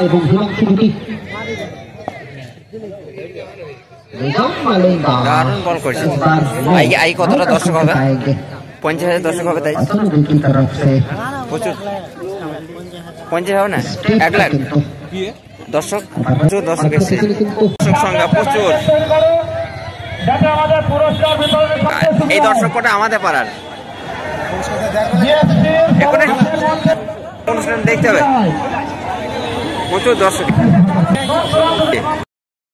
এবং হিমাংশু দুটি দারুণ বল করছে। আই কতটা দর্শক হবে? 50,000 দর্শক হবে। তাই প্রচুর 50 হবে না, 1 লাখ দর্শক। প্রচুর দর্শক এসছে, দর্শক সংখ্যা প্রচুর। এই দর্শক কটা আমাদের পাড়ার অনুষ্ঠান দেখতে হবে, প্রচুর দর্শক।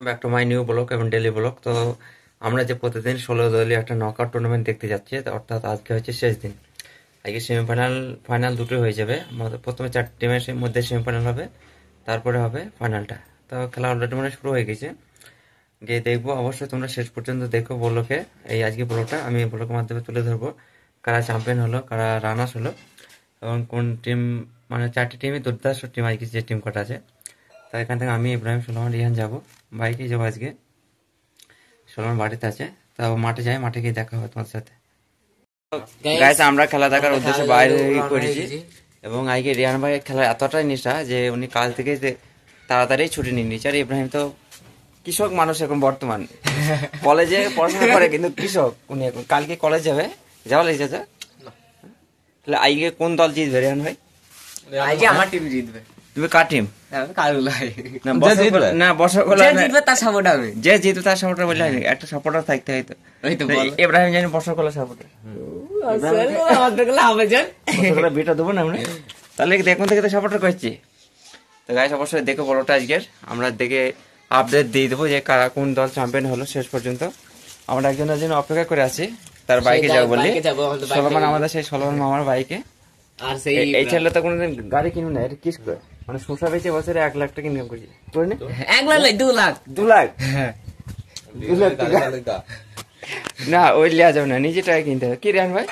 Back to my new blog এবং ডেলি ব্লগ। তো আমরা যে প্রতিদিন 16 দলীয় একটা নকআউট টুর্নামেন্ট দেখতে যাচ্ছি, অর্থাৎ আজকে হচ্ছে শেষ দিন। আজকে সেমিফাইনাল ফাইনাল দুটোই হয়ে যাবে। প্রথমে 4 টিমের মধ্যে সেমিফাইনাল হবে, তারপরে হবে ফাইনালটা। তো খেলা অলরেডি মানে শুরু হয়ে গেছে, গিয়ে দেখবো। অবশ্যই তোমরা শেষ পর্যন্ত দেখো ব্লগে। এই আজকে ব্লগটা আমি ব্লগের মাধ্যমে তুলে ধরবো কারা চ্যাম্পিয়ন হলো, কারা রানার্স হলো, এবং কোন টিম, মানে 4টি টিমই দুর্দান্ত টিম আজকে যে টিম কটা আছে। তো এখান থেকে আমি ইব্রাহিম, সুলেমান, রিহান যাবো, বাইকে যাবো আজকে। সুলেমান বাড়িতে আছে, তো মাঠে যাই, মাঠে গিয়ে দেখা হবে তোমার সাথে। গাইস, আমরা খেলা দেখার উদ্দেশ্যে বাইরে করেছি, এবং আজকে রিহান ভাই খেলার এতটাই নেশা যে উনি কাল থেকে তাড়াতাড়ি ছুটি নিয়ে নিয়েছে। আর ইব্রাহিম তো কৃষক মানুষ এখন বর্তমান, কলেজে পড়াশোনা করে কিন্তু কৃষক উনি। এখন কালকে কলেজ যাবে, যাওয়া লেগেছে। তাহলে আজকে কোন দল জিতবে রিহান ভাই? আজকে আমার টিম জিতবে। তুমি কার টিম? যে জিতবে তার সাপোর্টার বললে হয়নি, একটা সাপোর্টার থাকতে হয়তো। ইব্রাহিম জানি বর্ষাকলা সাপোর্টার, বিটা দেবো না আমরা, তাহলে দেখুন থেকে তো সাপোর্টার করছি। তো গাইস, অবশ্যই দেখো বড়টা আজকের, আমরা দেখে আপডেট দিয়ে দেবো যে কারা কোন দল চ্যাম্পিয়ন হলো। শেষ পর্যন্ত আমরা একজনের জন্য অপেক্ষা করে আছি, তার বাইকে যাবো বলি। সলমান, আমাদের সেই সলমান মামার বাইকে। আর এই ছেলে তো কোনোদিন গাড়ি কিনবে না, এটা কিস করে, মানে শোষা বেঁচে বছরে 1 লাখ টাকা ইনকাম করছি। 1 লাখ 2 লাখ 2 লাখ না, ওই লিয়া যাবে না, নিজে টাকা কিনতে হবে। কি রিয়ান ভাই,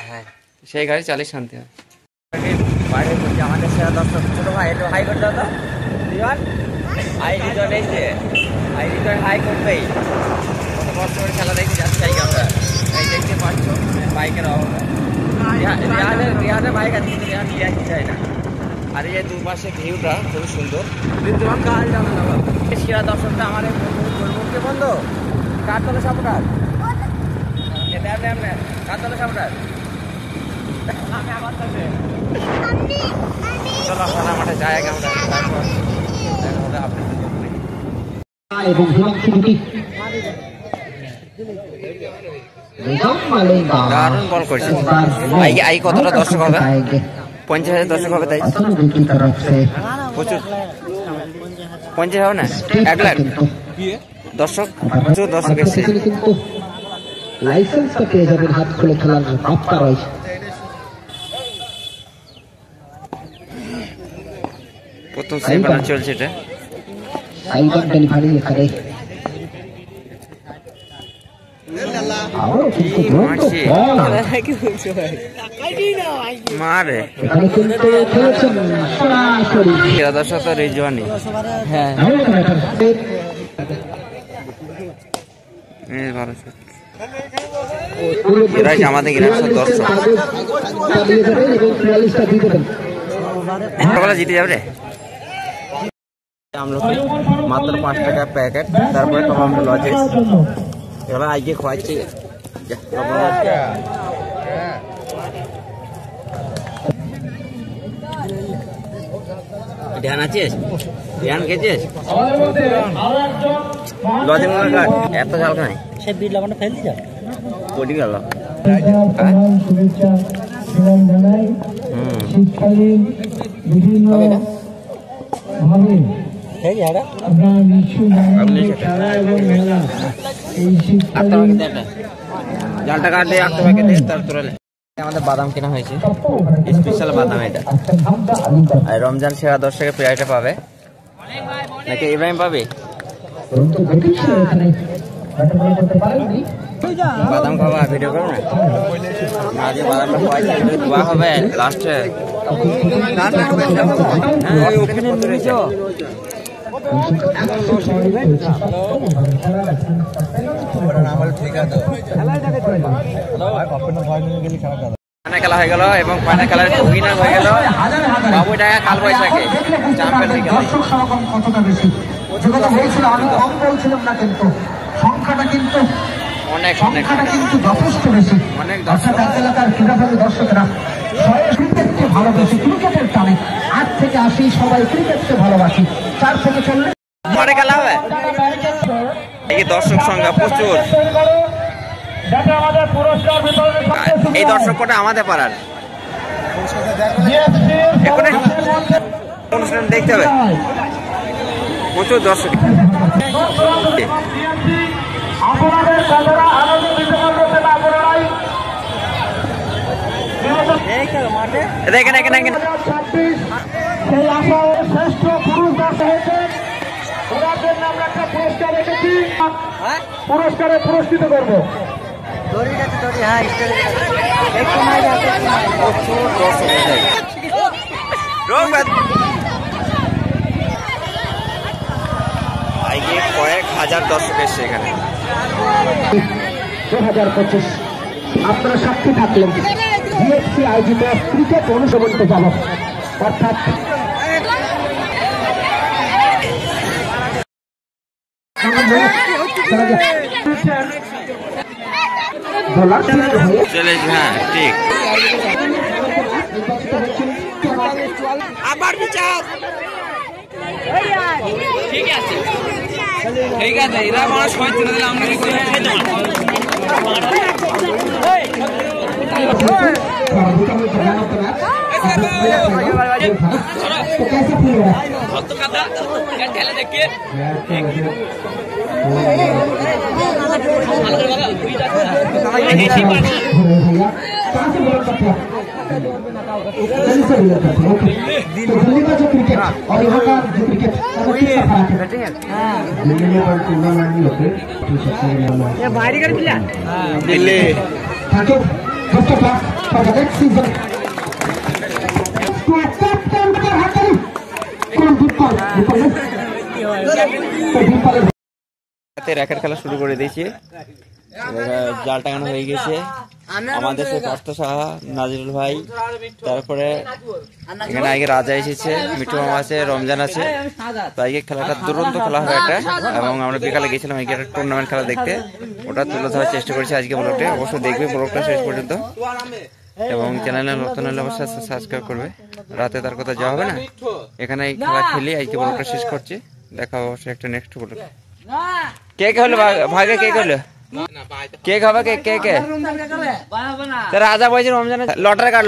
সেই গাড়ি চালিয়ে শান্তি হয়। বাইরে বলছি আমাদের সেরা দর্শক ছোট ভাই, একটু হাই করতে হতো। হাই রিজন এসে, হাই রিজন হাই করতেই কত কষ্ট করে খেলা দেখে যাচ্ছি আমরা। এই দেখতে পাচ্ছ বাইকের অবস্থা। রিহানের বাইক আছে, কিন্তু রিহান নিয়ে আসতে চাই না। আর এই দুপাশে ভিউটা খুবই সুন্দর। সেরা দর্শকটা আমার মুখে বন্ধ। কার তলে সাপোর্টার? কার তলে সাপোর্টার? চলো খেলা মাঠে যাই আগে আমরা, তারপর এবং হিমাংশু দুটি দারুণ বল করছে। আই কতটা দর্শক হবে? 50,000 দর্শক হবে। তাই প্রচুর 50 হবে না, 1 লাখ দর্শক। প্রচুর দর্শক এসছে, কিন্তু লাইসেন্সটা পেয়ে যাবেন হাত খুলে খেলার আপটা রয়েছে। প্রথম সেমিফাইনাল চলছে এটা। সাইবার ডেলিভারি এখানে মারে দর্শক তো রিজওয়ানি। হ্যাঁ, আমাদের গ্রামের দর্শক জিতে যাবে রে। আমলকি মাত্র 5 টাকা প্যাকেট, তারপরে টমেটো লজেস এগুলো আজকে খাওয়াচ্ছি। ধ্যান আছিস? ধ্যান খেয়েছিস? লজে এত ঝাল খাই সে বিল লাগানো ফেল দিয়ে পড়ি গেল। জালটা কাটলে আমাদের বাদাম কেনা হয়েছে, স্পেশাল বাদাম এটা। আর রমজান সেরা দর্শকের প্রায়টা পাবে নাকি ইব্রাহিম পাবে? বাদাম খাওয়া ভিডিও করো না, আজকে বাদামটা খাওয়াইছে, দোয়া হবে লাস্টে। ঠিক আছে। ফাইনাল খেলা হয়ে গেল এবং ফাইনাল খেলার উইনার হয়ে গেল বাবু টাকা কাল বৈশাখী চ্যাম্পিয়ন হয়ে গেল। দর্শক সমাগম কতটা বেশি যে কথা বলছিলাম আমি কম বলছিলাম না, কিন্তু সংখ্যাটা কিন্তু যথেষ্ট বেশি। অনেক দর্শক এলাকার ক্রীড়াপ্রেমী দর্শকেরা ক্রিকেটকে ভালোবাসি, ক্রিকেটের টানে 8 থেকে 80 সবাই ক্রিকেটকে ভালোবাসি। 4 থেকে 40 পরে খেলা হবে। এই দর্শক সংখ্যা প্রচুর, এই দর্শক কটা আমাদের পাড়ার অনুষ্ঠান দেখতে হবে, প্রচুর দর্শক। দেখেন এখানে শ্রেষ্ঠ পুরুষ দর্শক হয়েছে, ওনার জন্য আমরা একটা পুরস্কার রেখেছি, পুরস্কারে পুরস্কৃত করবো। কয়েক হাজার দর্শক এসছে এখানে। 2025 আপনারা সাক্ষী থাকলেন জিএফসি আয়োজিত ক্রিকেট অনুশীলনকে যাব, অর্থাৎ চলে হ্যাঁ ঠিক আবার বিচার ঠিক আছে ঠিক আছে এরা আমার সময় তুলে দিলে আমরা কি করে খেতে দিল্লি র্যাকেট খেলা শুরু করে দিয়েছি, জাল টাঙানো হয়ে গেছে। আমাদের সেই পার্থ সাহা, নাজিরুল ভাই, তারপরে এখানে আগে রাজা এসেছে, মিঠু মামা আছে, রমজান আছে। তো আজকে খেলাটা দুরন্ত খেলা হবে একটা, এবং আমরা বিকালে গেছিলাম আজকে একটা টুর্নামেন্ট খেলা দেখতে, ওটা তুলে ধরার চেষ্টা করেছি আজকে ব্লগটা। অবশ্যই দেখবে ব্লগটা শেষ পর্যন্ত, এবং চ্যানেলে নতুন হলে অবশ্যই সাবস্ক্রাইব করবে। রাতে তার কথা যাওয়া হবে না, এখানে এই খেলা খেলি আজকে ব্লগটা শেষ করছি। দেখা অবশ্যই একটা নেক্সট ব্লগ। কে কে হলো ভাগে, কে হলো কে খাবে, কে কে রাজা বলছে রমজানে লটার কার্ড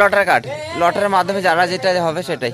লটারের মাধ্যমে যারা যেটা হবে সেটাই।